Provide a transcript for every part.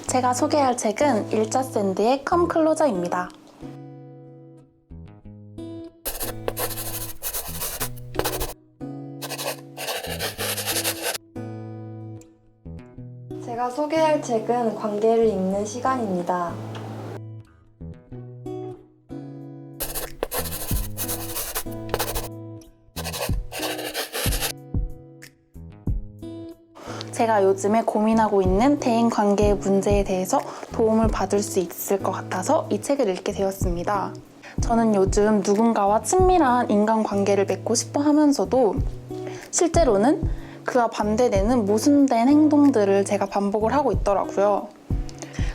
제가 소개할 책은 일자 샌드의 컴 클로저입니다. 제가 소개할 책은 관계를 읽는 시간입니다. 제가 요즘에 고민하고 있는 대인관계의 문제에 대해서 도움을 받을 수 있을 것 같아서 이 책을 읽게 되었습니다. 저는 요즘 누군가와 친밀한 인간관계를 맺고 싶어 하면서도 실제로는 그와 반대되는 모순된 행동들을 제가 반복을 하고 있더라고요.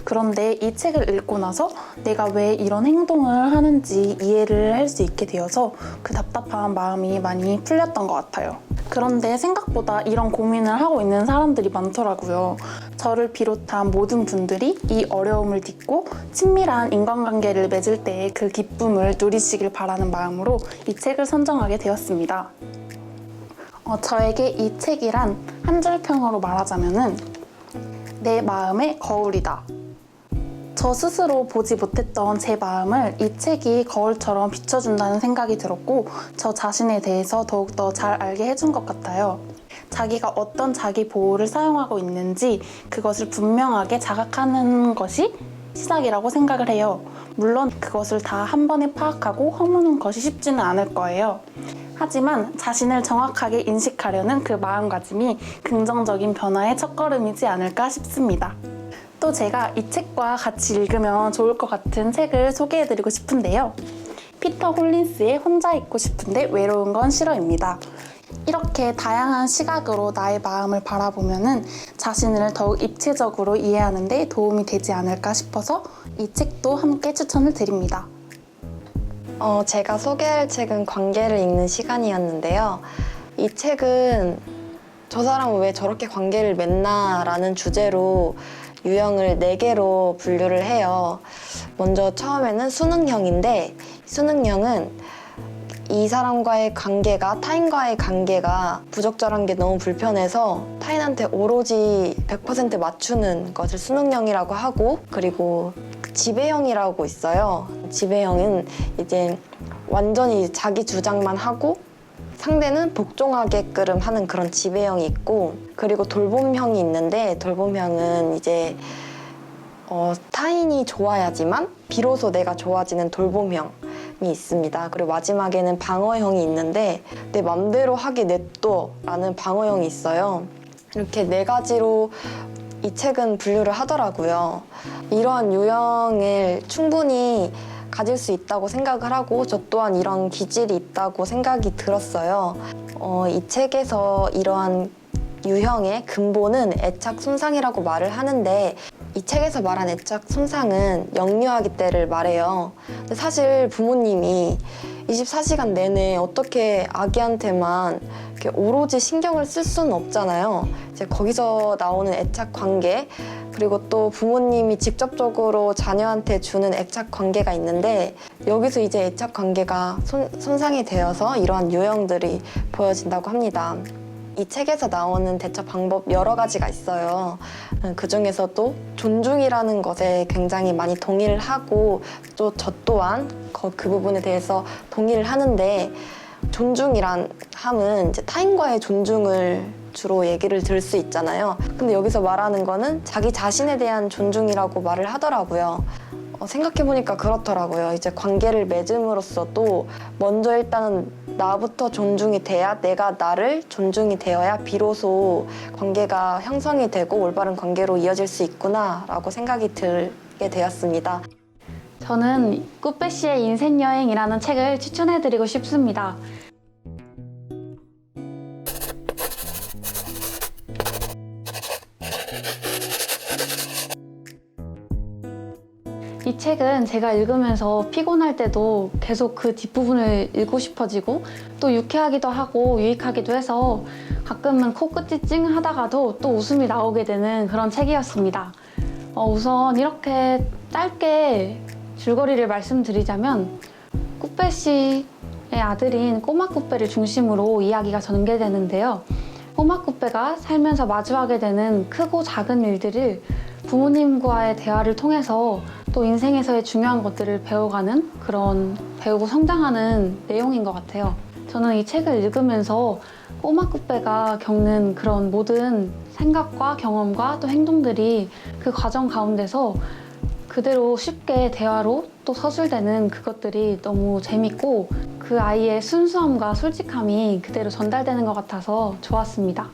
그런데 이 책을 읽고 나서 내가 왜 이런 행동을 하는지 이해를 할 수 있게 되어서 그 답답한 마음이 많이 풀렸던 것 같아요. 그런데 생각보다 이런 고민을 하고 있는 사람들이 많더라고요. 저를 비롯한 모든 분들이 이 어려움을 딛고 친밀한 인간관계를 맺을 때의 그 기쁨을 누리시길 바라는 마음으로 이 책을 선정하게 되었습니다. 저에게 이 책이란 한 줄 평으로 말하자면은 내 마음의 거울이다. 저 스스로 보지 못했던 제 마음을 이 책이 거울처럼 비춰준다는 생각이 들었고 저 자신에 대해서 더욱더 잘 알게 해준 것 같아요. 자기가 어떤 자기 보호를 사용하고 있는지 그것을 분명하게 자각하는 것이 시작이라고 생각을 해요. 물론 그것을 다 한 번에 파악하고 허무는 것이 쉽지는 않을 거예요. 하지만 자신을 정확하게 인식하려는 그 마음가짐이 긍정적인 변화의 첫걸음이지 않을까 싶습니다. 또 제가 이 책과 같이 읽으면 좋을 것 같은 책을 소개해드리고 싶은데요. 피터 홀린스의 혼자 있고 싶은데 외로운 건 싫어입니다. 이렇게 다양한 시각으로 나의 마음을 바라보면은 자신을 더욱 입체적으로 이해하는 데 도움이 되지 않을까 싶어서 이 책도 함께 추천을 드립니다. 제가 소개할 책은 관계를 읽는 시간이었는데요. 이 책은 저 사람은 왜 저렇게 관계를 맺나 라는 주제로 유형을 4개로 분류를 해요. 먼저 처음에는 수능형인데 수능형은 이 사람과의 관계가 타인과의 관계가 부적절한 게 너무 불편해서 타인한테 오로지 100% 맞추는 것을 수능형이라고 하고, 그리고 지배형이라고 있어요. 지배형은 이제 완전히 자기 주장만 하고 상대는 복종하게끔 하는 그런 지배형이 있고, 그리고 돌봄형이 있는데 돌봄형은 이제 타인이 좋아야지만 비로소 내가 좋아지는 돌봄형이 있습니다. 그리고 마지막에는 방어형이 있는데 내 맘대로 하게 냅둬 라는 방어형이 있어요. 이렇게 4가지로 이 책은 분류를 하더라고요. 이러한 유형을 충분히 가질 수 있다고 생각을 하고 저 또한 이런 기질이 있다고 생각이 들었어요. 이 책에서 이러한 유형의 근본은 애착 손상이라고 말을 하는데 이 책에서 말한 애착 손상은 영유아기 때를 말해요. 근데 사실 부모님이 24시간 내내 어떻게 아기한테만 이렇게 오로지 신경을 쓸 수는 없잖아요. 이제 거기서 나오는 애착 관계, 그리고 또 부모님이 직접적으로 자녀한테 주는 애착 관계가 있는데 여기서 이제 애착 관계가 손상이 되어서 이러한 유형들이 보여진다고 합니다. 이 책에서 나오는 대처 방법 여러 가지가 있어요. 그 중에서도 존중이라는 것에 굉장히 많이 동의를 하고 또 저 또한 그 부분에 대해서 동의를 하는데, 존중이란 함은 이제 타인과의 존중을 주로 얘기를 들을 수 있잖아요. 근데 여기서 말하는 거는 자기 자신에 대한 존중이라고 말을 하더라고요. 생각해보니까 그렇더라고요. 이제 관계를 맺음으로써도 먼저 일단은 나부터 존중이 돼야, 내가 나를 존중이 되어야 비로소 관계가 형성이 되고 올바른 관계로 이어질 수 있구나 라고 생각이 들게 되었습니다. 저는 꾸빼 씨의 인생여행이라는 책을 추천해드리고 싶습니다. 이 책은 제가 읽으면서 피곤할 때도 계속 그 뒷부분을 읽고 싶어지고 또 유쾌하기도 하고 유익하기도 해서 가끔은 코끝이 찡하다가도 또 웃음이 나오게 되는 그런 책이었습니다. 우선 이렇게 짧게 줄거리를 말씀드리자면 꾸빼 씨의 아들인 꼬마 꾸빼를 중심으로 이야기가 전개되는데요. 꼬마 꾸빼가 살면서 마주하게 되는 크고 작은 일들을 부모님과의 대화를 통해서 또 인생에서의 중요한 것들을 배워가는 그런 배우고 성장하는 내용인 것 같아요. 저는 이 책을 읽으면서 꼬마 꾸빼가 겪는 그런 모든 생각과 경험과 또 행동들이 그 과정 가운데서 그대로 쉽게 대화로 또 서술되는 그것들이 너무 재밌고 그 아이의 순수함과 솔직함이 그대로 전달되는 것 같아서 좋았습니다.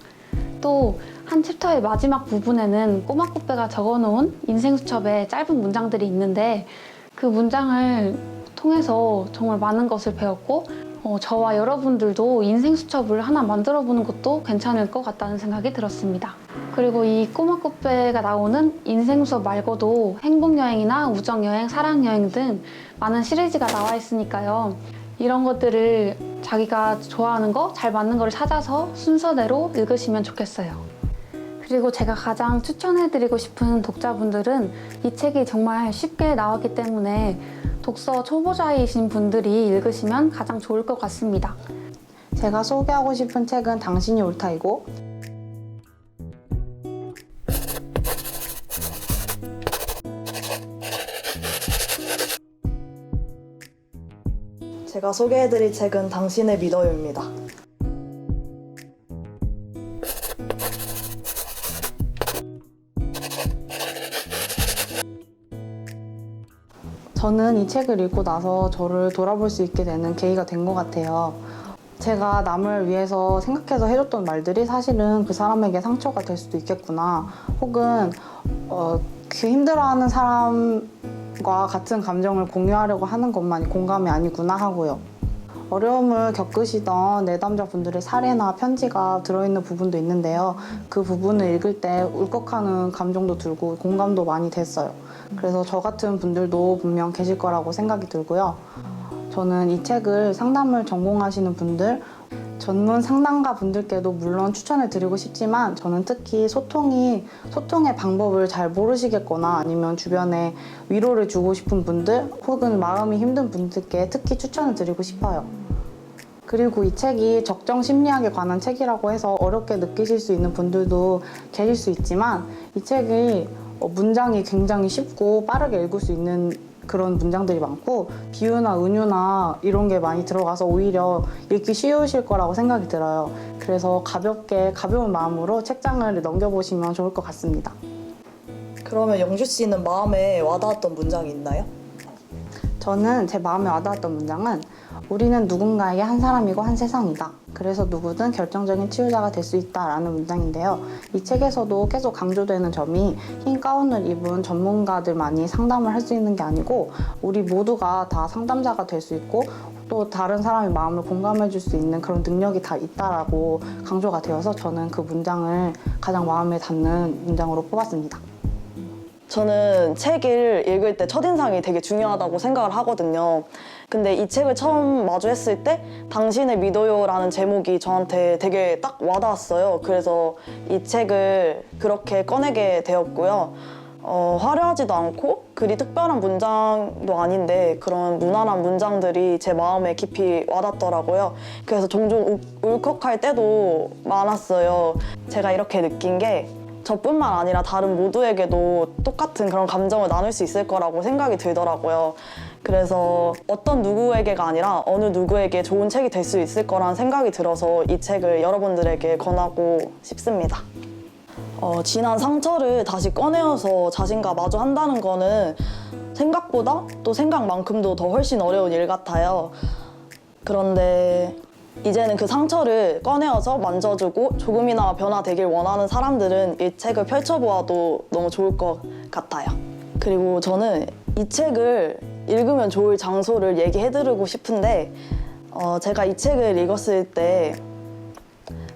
또 한 챕터의 마지막 부분에는 꼬마 꾸빼가 적어놓은 인생 수첩에 짧은 문장들이 있는데 그 문장을 통해서 정말 많은 것을 배웠고 저와 여러분들도 인생 수첩을 하나 만들어 보는 것도 괜찮을 것 같다는 생각이 들었습니다. 그리고 이 꼬마 꾸빼가 나오는 인생 수업 말고도 행복여행이나 우정여행, 사랑여행 등 많은 시리즈가 나와 있으니까요. 이런 것들을 자기가 좋아하는 거, 잘 맞는 거를 찾아서 순서대로 읽으시면 좋겠어요. 그리고 제가 가장 추천해드리고 싶은 독자분들은 이 책이 정말 쉽게 나왔기 때문에 독서 초보자이신 분들이 읽으시면 가장 좋을 것 같습니다. 제가 소개하고 싶은 책은 당신이 옳다이고 제가 소개해드릴 책은 당신을 믿어요입니다. 저는 이 책을 읽고 나서 저를 돌아볼 수 있게 되는 계기가 된 것 같아요. 제가 남을 위해서 생각해서 해줬던 말들이 사실은 그 사람에게 상처가 될 수도 있겠구나. 혹은 그 힘들어하는 사람과 같은 감정을 공유하려고 하는 것만이 공감이 아니구나 하고요. 어려움을 겪으시던 내담자분들의 사례나 편지가 들어있는 부분도 있는데요. 그 부분을 읽을 때 울컥하는 감정도 들고 공감도 많이 됐어요. 그래서 저 같은 분들도 분명 계실 거라고 생각이 들고요. 저는 이 책을 상담을 전공하시는 분들, 전문 상담가 분들께도 물론 추천을 드리고 싶지만 저는 특히 소통의 방법을 잘 모르시겠거나 아니면 주변에 위로를 주고 싶은 분들 혹은 마음이 힘든 분들께 특히 추천을 드리고 싶어요. 그리고 이 책이 적정 심리학에 관한 책이라고 해서 어렵게 느끼실 수 있는 분들도 계실 수 있지만 이 책이 문장이 굉장히 쉽고 빠르게 읽을 수 있는 그런 문장들이 많고 비유나 은유나 이런 게 많이 들어가서 오히려 읽기 쉬우실 거라고 생각이 들어요. 그래서 가벼운 마음으로 책장을 넘겨보시면 좋을 것 같습니다. 그러면 영주 씨는 마음에 와닿았던 문장이 있나요? 저는 제 마음에 와닿았던 문장은 우리는 누군가에게 한 사람이고 한 세상이다. 그래서 누구든 결정적인 치유자가 될 수 있다라는 문장인데요. 이 책에서도 계속 강조되는 점이 흰 가운을 입은 전문가들만이 상담을 할 수 있는 게 아니고 우리 모두가 다 상담자가 될 수 있고 또 다른 사람의 마음을 공감해 줄 수 있는 그런 능력이 다 있다라고 강조가 되어서 저는 그 문장을 가장 마음에 담는 문장으로 뽑았습니다. 저는 책을 읽을 때 첫인상이 되게 중요하다고 생각을 하거든요. 근데 이 책을 처음 마주했을 때 당신을 믿어요라는 제목이 저한테 되게 딱 와닿았어요. 그래서 이 책을 그렇게 꺼내게 되었고요. 화려하지도 않고 그리 특별한 문장도 아닌데 그런 무난한 문장들이 제 마음에 깊이 와닿더라고요. 그래서 종종 울컥할 때도 많았어요. 제가 이렇게 느낀 게 저뿐만 아니라 다른 모두에게도 똑같은 그런 감정을 나눌 수 있을 거라고 생각이 들더라고요. 그래서 어떤 누구에게가 아니라 어느 누구에게 좋은 책이 될 수 있을 거라는 생각이 들어서 이 책을 여러분들에게 권하고 싶습니다. 지난 상처를 다시 꺼내어서 자신과 마주한다는 거는 생각보다 또 생각만큼도 더 훨씬 어려운 일 같아요. 그런데 이제는 그 상처를 꺼내어서 만져주고 조금이나마 변화되길 원하는 사람들은 이 책을 펼쳐보아도 너무 좋을 것 같아요. 그리고 저는 이 책을 읽으면 좋을 장소를 얘기해드리고 싶은데 제가 이 책을 읽었을 때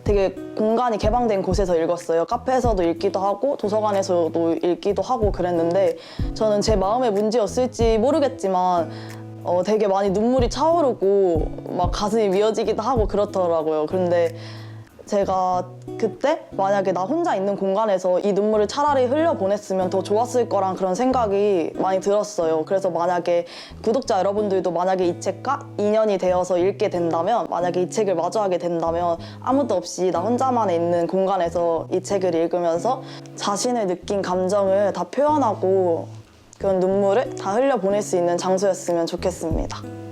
되게 공간이 개방된 곳에서 읽었어요. 카페에서도 읽기도 하고 도서관에서도 읽기도 하고 그랬는데 저는 제 마음의 문제였을지 모르겠지만 되게 많이 눈물이 차오르고 막 가슴이 미어지기도 하고 그렇더라고요. 그런데 제가 그때 만약에 나 혼자 있는 공간에서 이 눈물을 차라리 흘려보냈으면 더 좋았을 거란 그런 생각이 많이 들었어요. 그래서 만약에 구독자 여러분들도 만약에 이 책과 인연이 되어서 읽게 된다면, 만약에 이 책을 마주하게 된다면 아무도 없이 나 혼자만 있는 공간에서 이 책을 읽으면서 자신의 느낀 감정을 다 표현하고 그런 눈물을 다 흘려보낼 수 있는 장소였으면 좋겠습니다.